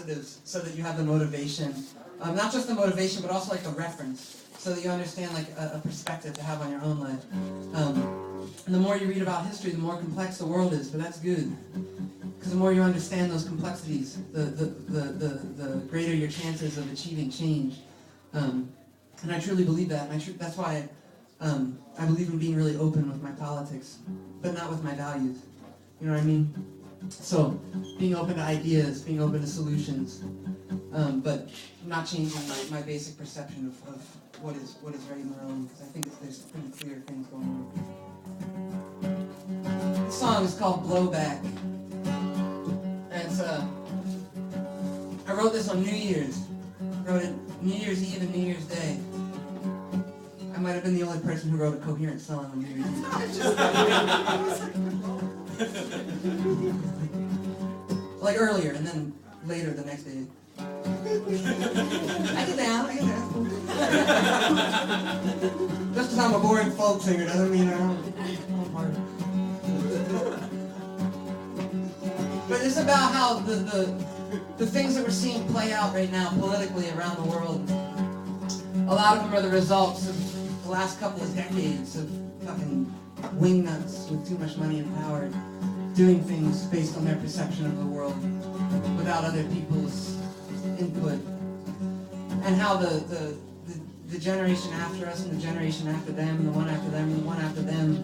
positives so that you have the motivation. Not just the motivation, but also like a reference, so that you understand like a perspective to have on your own life. And the more you read about history, the more complex the world is, but that's good. Because the more you understand those complexities, the greater your chances of achieving change. And I truly believe that. And that's why I believe in being really open with my politics, but not with my values. You know what I mean? So being open to ideas, being open to solutions, but not changing my basic perception of what is right and wrong, because I think that there's pretty clear things going on. This song is called Blowback. And it's I wrote this on New Year's. I wrote it New Year's Eve and New Year's Day. I might have been the only person who wrote a coherent song on New Year's Eve. Like earlier, and then later the next day. I get down. Just because I'm a boring folk singer doesn't mean I'm hard. But it's about how the things that we're seeing play out right now politically around the world, a lot of them are the results of the last couple of decades of fucking wingnuts with too much money and power doing things based on their perception of the world without other people's input. And how the generation after us and the generation after them and the one after them and the one after them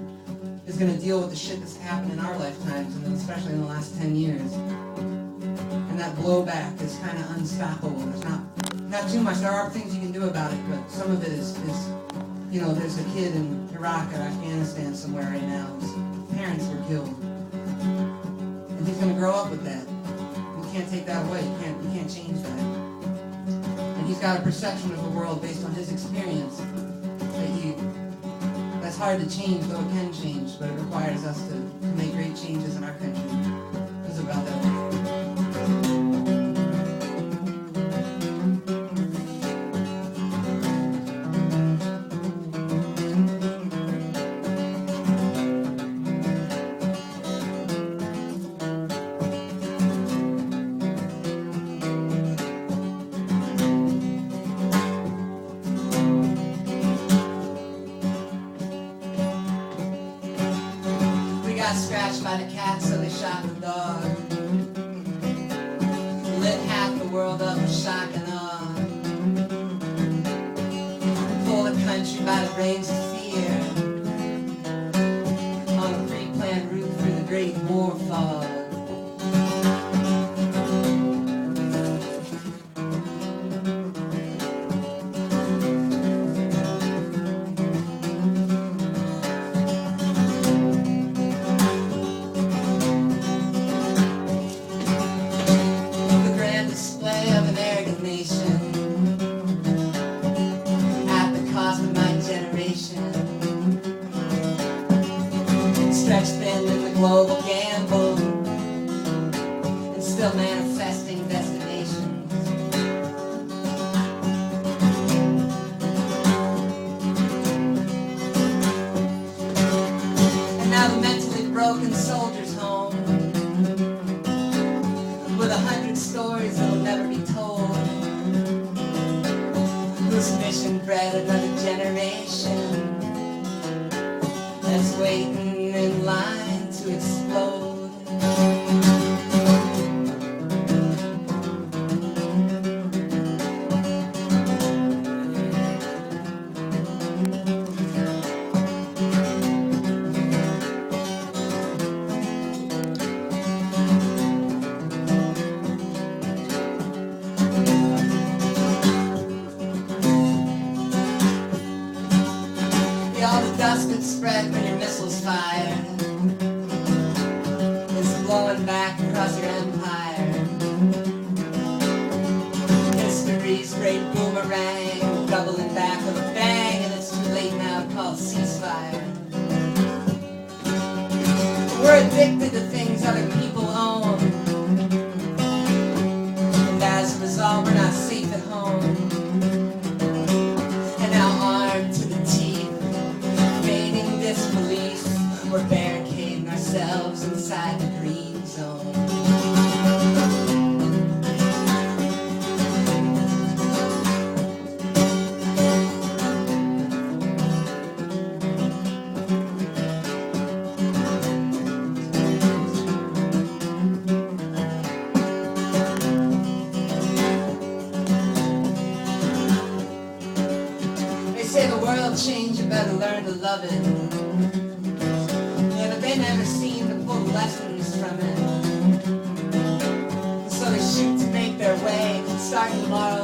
is going to deal with the shit that's happened in our lifetimes, and especially in the last 10 years. And that blowback is kind of unstoppable. There's not too much. There are things you can do about it, but some of it is you know, there's a kid in Iraq or Afghanistan somewhere right now whose parents were killed. And he's going to grow up with that. You can't take that away. You can't change that. And he's got a perception of the world based on his experience that's hard to change, though it can change, but it requires us to make great changes in our country. It's about that. Scratched by the cat, so they shot the dog. Lit half the world up with shock and awe. Pull the country by the reins of fear. On a pre-planned route through the great war fog. Stretched thin in the global gamble, and still manifesting destinations. And now the mentally broken soldier's home, with 100 stories that'll never be told, whose mission bred another generation that's waiting in line to explode. All the dust that's spread when your missiles fire is blowing back across your empire. History's great boomerang, doubling back with a bang, and it's too late now to call ceasefire. We're addicted to things other people own, and as a result we're not safe at home. And now armed to the teeth, disbelief, we're barricading ourselves inside the green zone. beloved. Yeah, but they never seem to pull lessons from it. And so they shoot to make their way, starting tomorrow